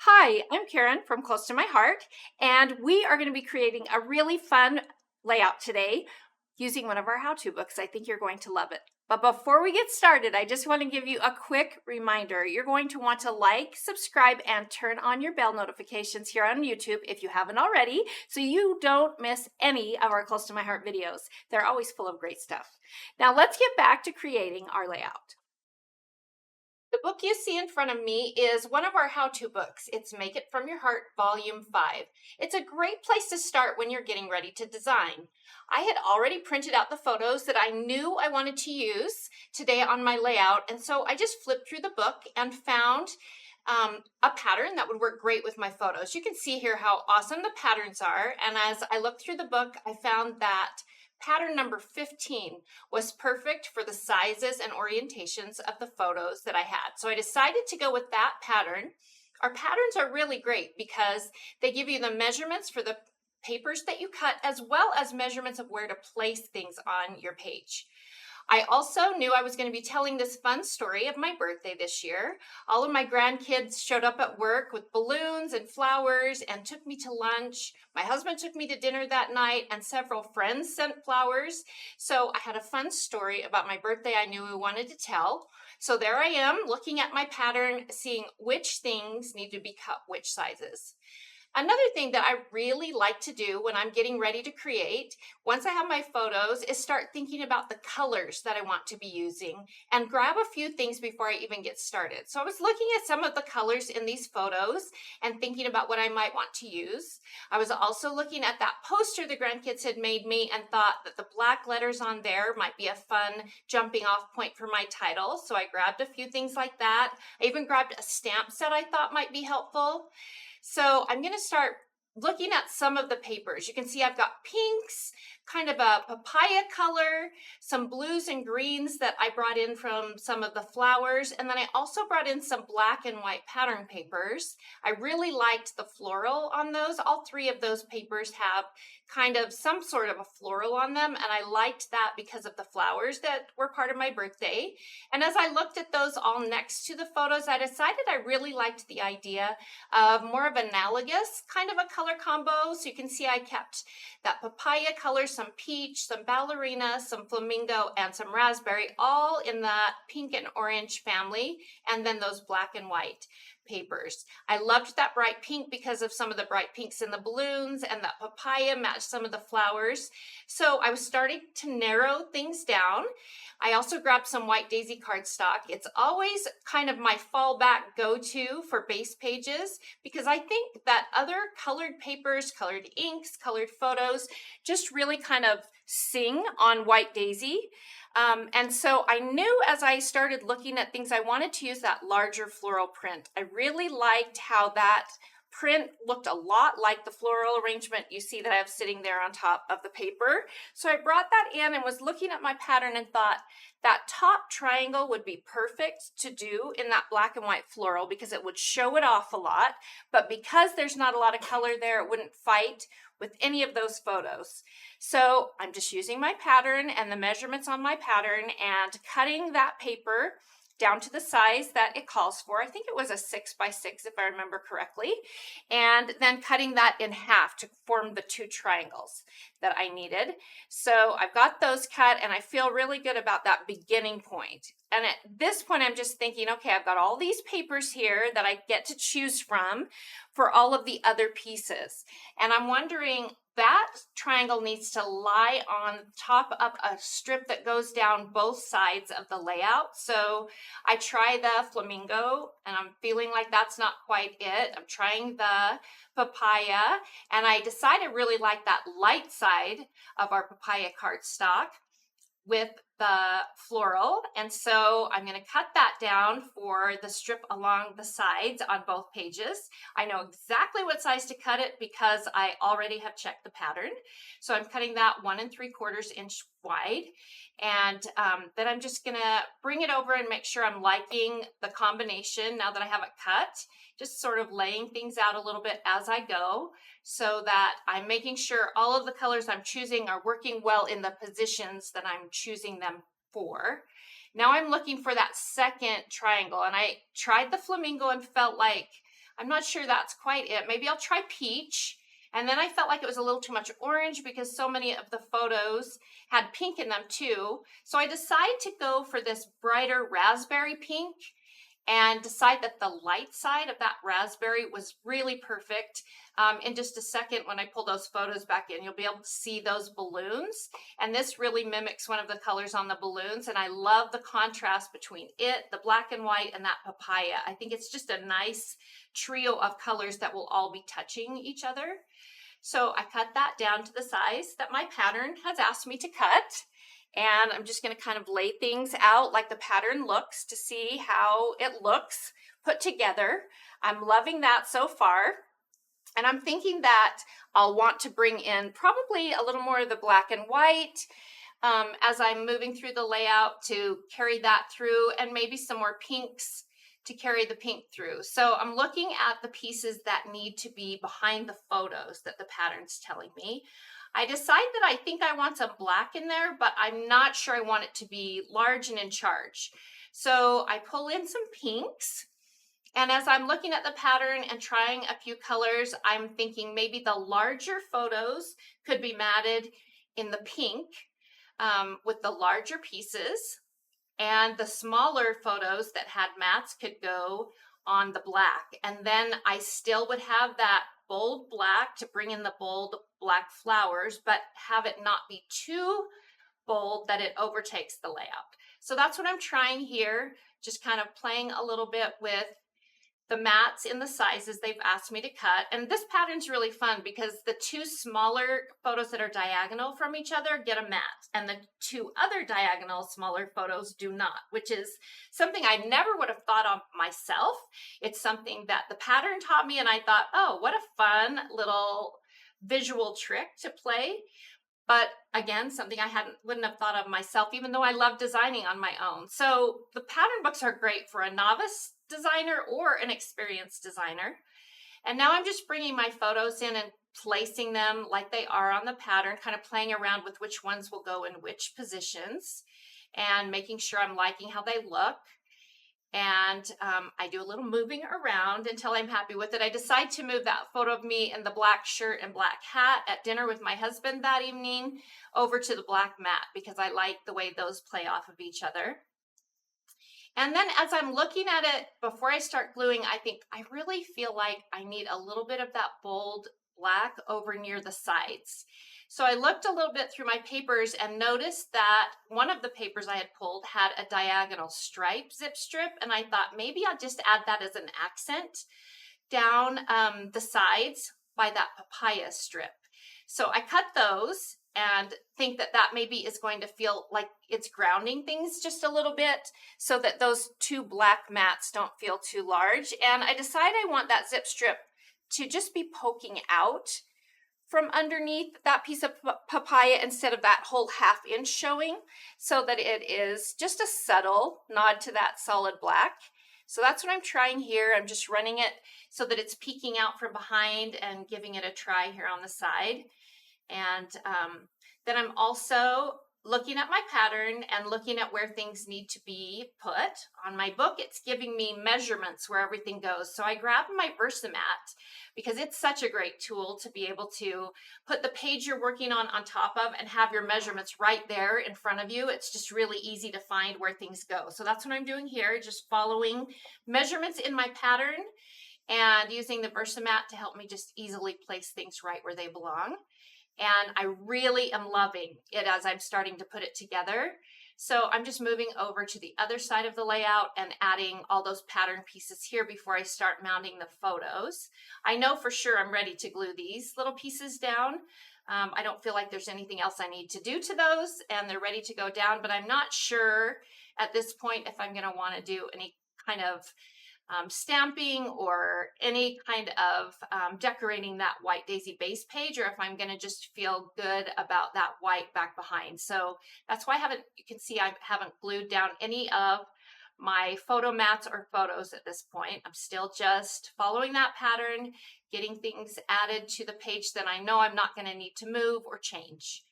Hi, I'm Karen from Close to My Heart, and we are going to be creating a really fun layout today using one of our how-to books. I think you're going to love it. But before we get started, I just want to give you a quick reminder. You're going to want to like, subscribe, and turn on your bell notifications here on YouTube if you haven't already, so you don't miss any of our Close to My Heart videos. They're always full of great stuff. Now let's get back to creating our layout. The book you see in front of me is one of our how-to books. It's Make It From Your Heart, Volume 5. It's a great place to start when you're getting ready to design. I had already printed out the photos that I knew I wanted to use today on my layout, and so I just flipped through the book and found a pattern that would work great with my photos. You can see here how awesome the patterns are, and as I looked through the book, I found that pattern number 15 was perfect for the sizes and orientations of the photos that I had. So I decided to go with that pattern. Our patterns are really great because they give you the measurements for the papers that you cut, as well as measurements of where to place things on your page. I also knew I was going to be telling this fun story of my birthday this year. All of my grandkids showed up at work with balloons and flowers and took me to lunch. My husband took me to dinner that night, and several friends sent flowers. So I had a fun story about my birthday I knew I wanted to tell. So there I am looking at my pattern, seeing which things need to be cut which sizes. Another thing that I really like to do when I'm getting ready to create, once I have my photos, is start thinking about the colors that I want to be using and grab a few things before I even get started. So I was looking at some of the colors in these photos and thinking about what I might want to use. I was also looking at that poster the grandkids had made me and thought that the black letters on there might be a fun jumping off point for my title. So I grabbed a few things like that. I even grabbed a stamp set I thought might be helpful. So I'm going to start looking at some of the papers. You can see I've got pinks, kind of a papaya color, some blues and greens that I brought in from some of the flowers, and then I also brought in some black and white pattern papers. I really liked the floral on those. All three of those papers have kind of some sort of a floral on them, and I liked that because of the flowers that were part of my birthday. And as I looked at those all next to the photos, I decided I really liked the idea of more of analogous kind of a color combo. So you can see I kept that papaya color, some peach, some ballerina, some flamingo, and some raspberry, all in that pink and orange family, and then those black and white papers. I loved that bright pink because of some of the bright pinks in the balloons, and that papaya matched some of the flowers. So I was starting to narrow things down. I also grabbed some white daisy cardstock. It's always kind of my fallback go-to for base pages because I think that other colored papers, colored inks, colored photos just really kind of sing on white daisy. And so I knew as I started looking at things, I wanted to use that larger floral print. I really liked how that print looked a lot like the floral arrangement you see that I have sitting there on top of the paper. So I brought that in and was looking at my pattern and thought that top triangle would be perfect to do in that black and white floral because it would show it off a lot. But because there's not a lot of color there, it wouldn't fight with any of those photos. So I'm just using my pattern and the measurements on my pattern and cutting that paper down to the size that it calls for. I think it was a 6x6 if I remember correctly, and then cutting that in half to form the two triangles that I needed. So I've got those cut and I feel really good about that beginning point. And at this point, I'm just thinking, okay, I've got all these papers here that I get to choose from for all of the other pieces. And I'm wondering, that triangle needs to lie on top of a strip that goes down both sides of the layout. So I try the flamingo and I'm feeling like that's not quite it. I'm trying the papaya and I decided I really like that light side of our papaya cardstock with the floral, and so I'm going to cut that down for the strip along the sides on both pages. I know exactly what size to cut it because I already have checked the pattern. So I'm cutting that 1 3/4 inch wide, and then I'm just going to bring it over and make sure I'm liking the combination now that I have it cut, just sort of laying things out a little bit as I go so that I'm making sure all of the colors I'm choosing are working well in the positions that I'm choosing them for. Now I'm looking for that second triangle, and I tried the flamingo and felt like I'm not sure that's quite it. Maybe I'll try peach. And then I felt like it was a little too much orange because so many of the photos had pink in them too. So I decided to go for this brighter raspberry pink and decide that the light side of that raspberry was really perfect. In just a second, when I pull those photos back in, you'll be able to see those balloons. And this really mimics one of the colors on the balloons. And I love the contrast between it, the black and white, and that papaya. I think it's just a nice trio of colors that will all be touching each other. So I cut that down to the size that my pattern has asked me to cut. And I'm just going to kind of lay things out like the pattern looks to see how it looks put together. I'm loving that so far. And I'm thinking that I'll want to bring in probably a little more of the black and white as I'm moving through the layout to carry that through, and maybe some more pinks to carry the pink through. So I'm looking at the pieces that need to be behind the photos that the pattern's telling me. I decide that I think I want some black in there, but I'm not sure I want it to be large and in charge. So I pull in some pinks. And as I'm looking at the pattern and trying a few colors, I'm thinking maybe the larger photos could be matted in the pink with the larger pieces. And the smaller photos that had mats could go on the black. And then I still would have that bold black to bring in the bold black flowers, but have it not be too bold that it overtakes the layout. So that's what I'm trying here, just kind of playing a little bit with the mats in the sizes they've asked me to cut. And this pattern's really fun because the two smaller photos that are diagonal from each other get a mat, and the two other diagonal smaller photos do not, which is something I never would have thought of myself. It's something that the pattern taught me, and I thought, oh, what a fun little visual trick to play. But again, something I wouldn't have thought of myself, even though I love designing on my own. So the pattern books are great for a novice designer or an experienced designer. And now I'm just bringing my photos in and placing them like they are on the pattern, kind of playing around with which ones will go in which positions and making sure I'm liking how they look. And I do a little moving around until I'm happy with it. I decide to move that photo of me in the black shirt and black hat at dinner with my husband that evening over to the black mat because I like the way those play off of each other. And then as I'm looking at it, before I start gluing, I think I really feel like I need a little bit of that bold black over near the sides. So I looked a little bit through my papers and noticed that one of the papers I had pulled had a diagonal stripe zip strip, and I thought maybe I'll just add that as an accent down the sides by that papaya strip. So I cut those and think that that maybe is going to feel like it's grounding things just a little bit so that those two black mats don't feel too large. And I decide I want that zip strip to just be poking out from underneath that piece of papaya instead of that whole ½ inch showing, so that it is just a subtle nod to that solid black. So that's what I'm trying here. I'm just running it so that it's peeking out from behind and giving it a try here on the side. And then I'm also looking at my pattern and looking at where things need to be put. On my book, it's giving me measurements where everything goes. So I grabbed my Versamat because it's such a great tool to be able to put the page you're working on top of and have your measurements right there in front of you. It's just really easy to find where things go. So that's what I'm doing here, just following measurements in my pattern and using the Versamat to help me just easily place things right where they belong. And I really am loving it as I'm starting to put it together. So I'm just moving over to the other side of the layout and adding all those pattern pieces here before I start mounting the photos. I know for sure I'm ready to glue these little pieces down. I don't feel like there's anything else I need to do to those, and they're ready to go down, but I'm not sure at this point if I'm going to want to do any kind of stamping or any kind of decorating that white daisy base page, or if I'm going to just feel good about that white back behind. So that's why you can see I haven't glued down any of my photo mats or photos at this point. I'm still just following that pattern, getting things added to the page that I know I'm not going to need to move or change.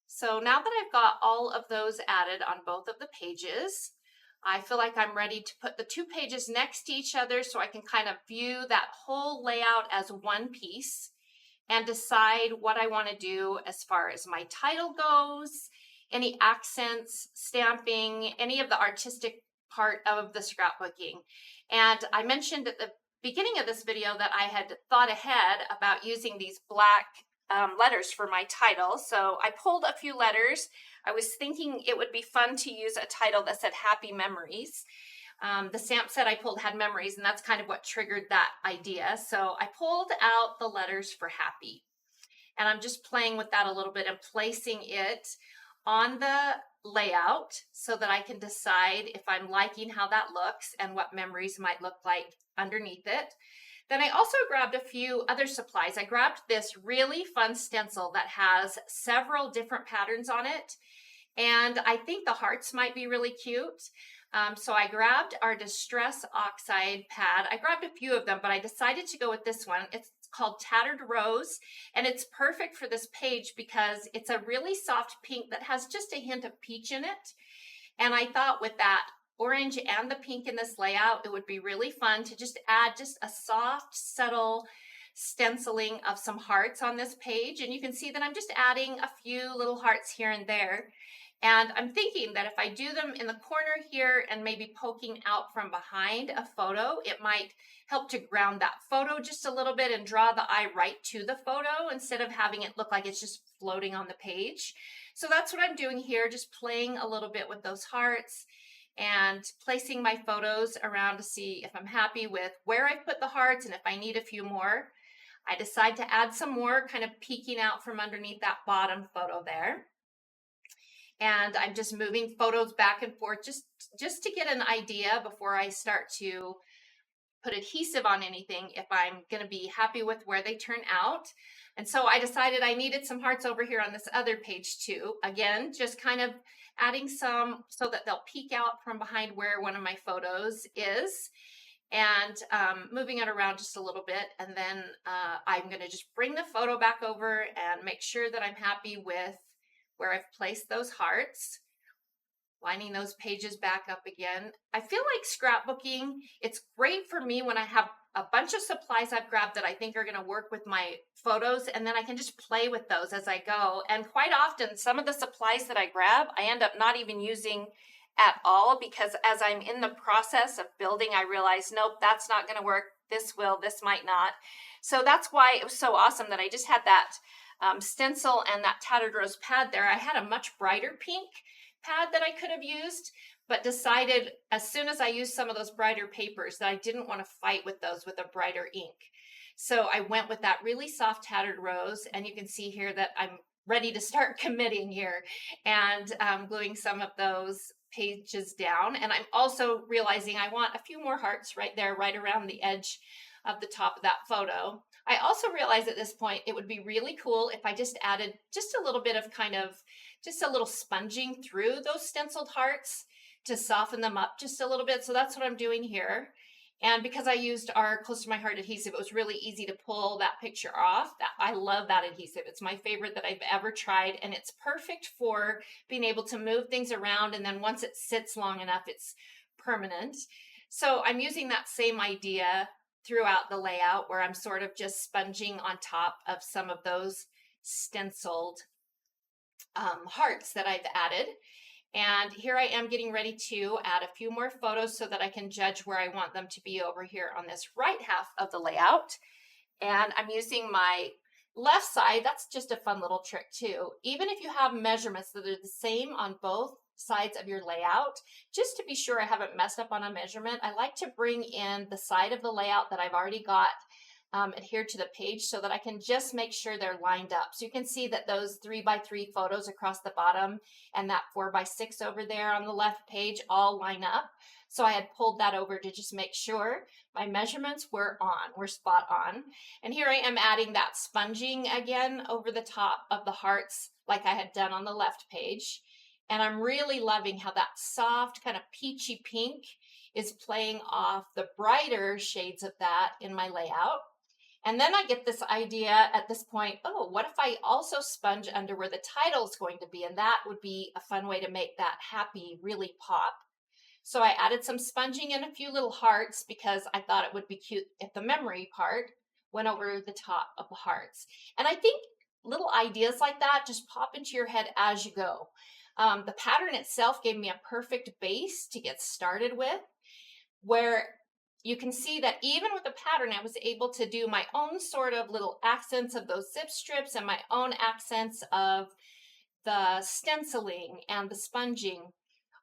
So now that I've got all of those added on both of the pages, I feel like I'm ready to put the two pages next to each other so I can kind of view that whole layout as one piece and decide what I want to do as far as my title goes, any accents, stamping, any of the artistic part of the scrapbooking. And I mentioned at the beginning of this video that I had thought ahead about using these black letters for my title. So I pulled a few letters. I was thinking it would be fun to use a title that said Happy Memories. The stamp set I pulled had memories, and that's kind of what triggered that idea. So I pulled out the letters for happy, and I'm just playing with that a little bit and placing it on the layout so that I can decide if I'm liking how that looks and what memories might look like underneath it. Then I also grabbed a few other supplies. I grabbed this really fun stencil that has several different patterns on it, and I think the hearts might be really cute. So I grabbed our Distress Oxide pad. I grabbed a few of them, but I decided to go with this one. It's called Tattered Rose, and it's perfect for this page because it's a really soft pink that has just a hint of peach in it. And I thought with that orange and the pink in this layout, it would be really fun to just add just a soft, subtle stenciling of some hearts on this page. And you can see that I'm just adding a few little hearts here and there. And I'm thinking that if I do them in the corner here and maybe poking out from behind a photo, it might help to ground that photo just a little bit and draw the eye right to the photo instead of having it look like it's just floating on the page. So that's what I'm doing here, just playing a little bit with those hearts and placing my photos around to see if I'm happy with where I put the hearts and if I need a few more. I decide to add some more kind of peeking out from underneath that bottom photo there. And I'm just moving photos back and forth just to get an idea before I start to put adhesive on anything if I'm going to be happy with where they turn out. And so I decided I needed some hearts over here on this other page too. Again, just kind of adding some so that they'll peek out from behind where one of my photos is, and moving it around just a little bit. And then I'm going to just bring the photo back over and make sure that I'm happy with where I've placed those hearts, lining those pages back up again. I feel like scrapbooking, it's great for me when I have a bunch of supplies I've grabbed that I think are going to work with my photos, and then I can just play with those as I go. And quite often, some of the supplies that I grab, I end up not even using at all, because as I'm in the process of building, I realize, nope, that's not going to work. This will, this might not. So that's why it was so awesome that I just had that stencil and that Tattered Rose pad there. I had a much brighter pink pad that I could have used, but decided as soon as I used some of those brighter papers that I didn't want to fight with those with a brighter ink. So I went with that really soft Tattered Rose, and you can see here that I'm ready to start committing here and gluing some of those pages down. And I'm also realizing I want a few more hearts right there, right around the edge of the top of that photo. I also realized at this point it would be really cool if I just added just a little bit of kind of just a little sponging through those stenciled hearts to soften them up just a little bit. So that's what I'm doing here. And because I used our Close to My Heart adhesive, it was really easy to pull that picture off. I love that adhesive. It's my favorite that I've ever tried, and it's perfect for being able to move things around, and then once it sits long enough, it's permanent. So I'm using that same idea throughout the layout, where I'm sort of just sponging on top of some of those stenciled hearts that I've added. And here I am getting ready to add a few more photos so that I can judge where I want them to be over here on this right half of the layout. And I'm using my left side. That's just a fun little trick too. Even if you have measurements that are the same on both sides of your layout, just to be sure I haven't messed up on a measurement, I like to bring in the side of the layout that I've already got adhered to the page so that I can just make sure they're lined up. So you can see that those 3x3 photos across the bottom and that 4x6 over there on the left page all line up. So I had pulled that over to just make sure my measurements were spot on. And here I am adding that sponging again over the top of the hearts like I had done on the left page. And I'm really loving how that soft kind of peachy pink is playing off the brighter shades of that in my layout. And then I get this idea at this point, oh, what if I also sponge under where the title is going to be? And that would be a fun way to make that happy really pop. So I added some sponging and a few little hearts because I thought it would be cute if the memory part went over the top of the hearts. And I think little ideas like that just pop into your head as you go. The pattern itself gave me a perfect base to get started with, where you can see that even with the pattern, I was able to do my own sort of little accents of those zip strips and my own accents of the stenciling and the sponging.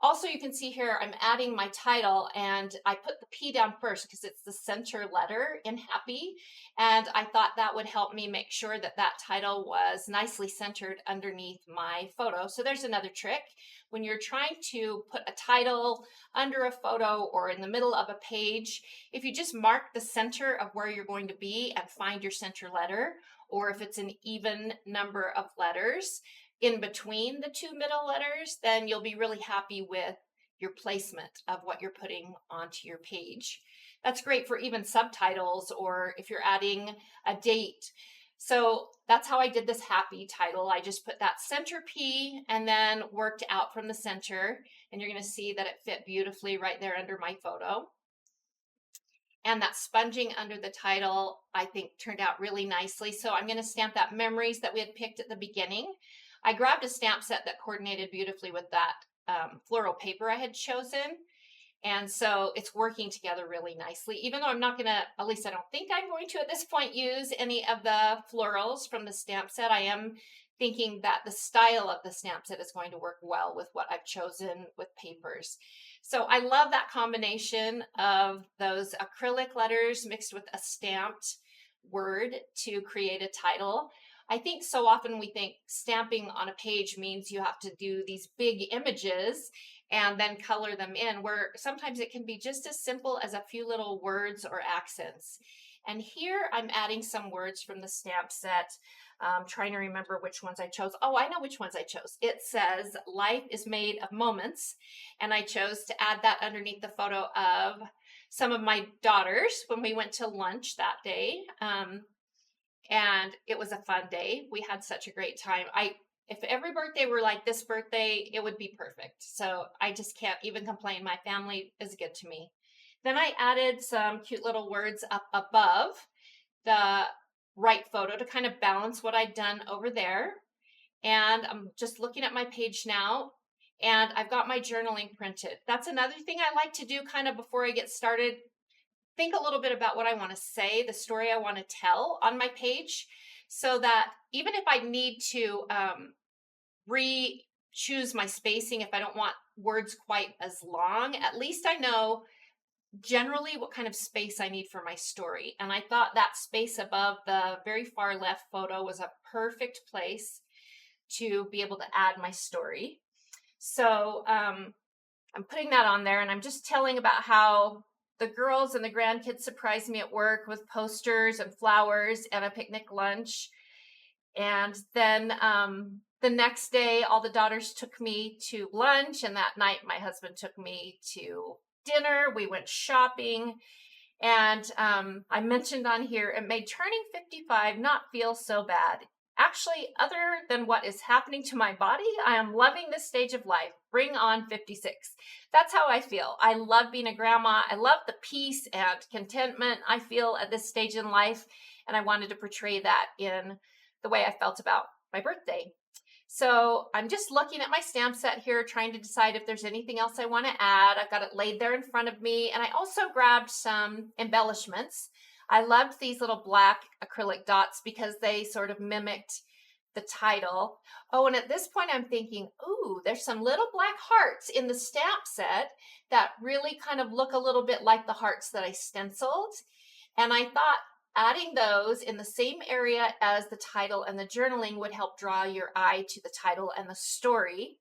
Also, you can see here, I'm adding my title, and I put the P down first because it's the center letter in happy. And I thought that would help me make sure that that title was nicely centered underneath my photo. So there's another trick. When you're trying to put a title under a photo or in the middle of a page, if you just mark the center of where you're going to be and find your center letter, or if it's an even number of letters in between the two middle letters, then you'll be really happy with your placement of what you're putting onto your page. That's great for even subtitles or if you're adding a date. So that's how I did this happy title. I just put that center P and then worked out from the center, and you're going to see that it fit beautifully right there under my photo. And that sponging under the title, I think, turned out really nicely. So I'm going to stamp that memories that we had picked at the beginning. I grabbed a stamp set that coordinated beautifully with that floral paper I had chosen. And so it's working together really nicely, even though I'm not going to, at least I don't think I'm going to at this point, use any of the florals from the stamp set. I am thinking that the style of the stamp set is going to work well with what I've chosen with papers. So I love that combination of those acrylic letters mixed with a stamped word to create a title. I think so often we think stamping on a page means you have to do these big images and then color them in, where sometimes it can be just as simple as a few little words or accents. And here I'm adding some words from the stamp set. Trying to remember which ones I chose. Oh, I know which ones I chose. It says, "Life is made of moments." And I chose to add that underneath the photo of some of my daughters when we went to lunch that day. And it was a fun day. We had such a great time. If every birthday were like this birthday, it would be perfect. So I just can't even complain. My family is good to me. Then I added some cute little words up above the right photo to kind of balance what I'd done over there. And I'm just looking at my page now, and I've got my journaling printed. That's another thing I like to do kind of before I get started. Think a little bit about what I want to say, the story I want to tell on my page, so that even if I need to re-choose my spacing, if I don't want words quite as long, at least I know generally what kind of space I need for my story. And I thought that space above the very far left photo was a perfect place to be able to add my story. So I'm putting that on there, and I'm just telling about how the girls and the grandkids surprised me at work with posters and flowers and a picnic lunch. And then the next day, all the daughters took me to lunch, and that night my husband took me to dinner. We went shopping, and I mentioned on here, it made turning 55 not feel so bad. Actually, other than what is happening to my body, I am loving this stage of life. Bring on 56. That's how I feel. I love being a grandma. I love the peace and contentment I feel at this stage in life, and I wanted to portray that in the way I felt about my birthday. So I'm just looking at my stamp set here, trying to decide if there's anything else I want to add. I've got it laid there in front of me, and I also grabbed some embellishments. I loved these little black acrylic dots because they sort of mimicked the title. Oh, and at this point I'm thinking, ooh, there's some little black hearts in the stamp set that really kind of look a little bit like the hearts that I stenciled. And I thought adding those in the same area as the title and the journaling would help draw your eye to the title and the story,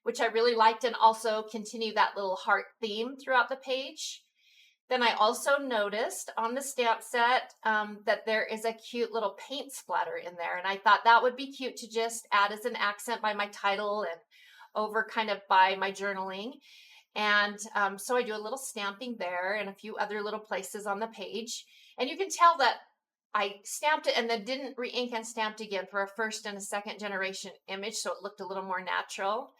which I really liked, and also continue that little heart theme throughout the page. Then I also noticed on the stamp set that there is a cute little paint splatter in there. And I thought that would be cute to just add as an accent by my title and over kind of by my journaling. And so I do a little stamping there and a few other little places on the page. And you can tell that I stamped it and then didn't re-ink and stamped again for a first and a second generation image, so it looked a little more natural.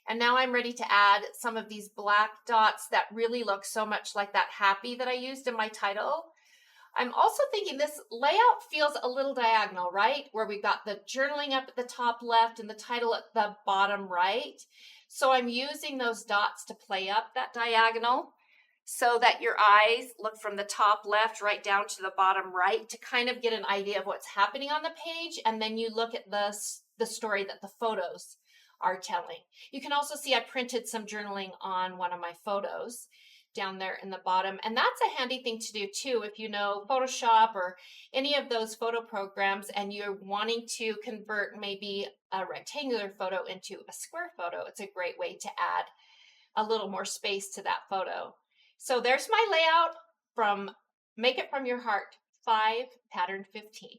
And now I'm ready to add some of these black dots that really look so much like that happy that I used in my title. I'm also thinking this layout feels a little diagonal, right? Where we've got the journaling up at the top left and the title at the bottom right. So I'm using those dots to play up that diagonal so that your eyes look from the top left right down to the bottom right to kind of get an idea of what's happening on the page. And then you look at the story that the photos are telling. You can also see I printed some journaling on one of my photos down there in the bottom. And that's a handy thing to do too if you know Photoshop or any of those photo programs and you're wanting to convert maybe a rectangular photo into a square photo. It's a great way to add a little more space to that photo. So there's my layout from Make It From Your Heart 5, Pattern 15.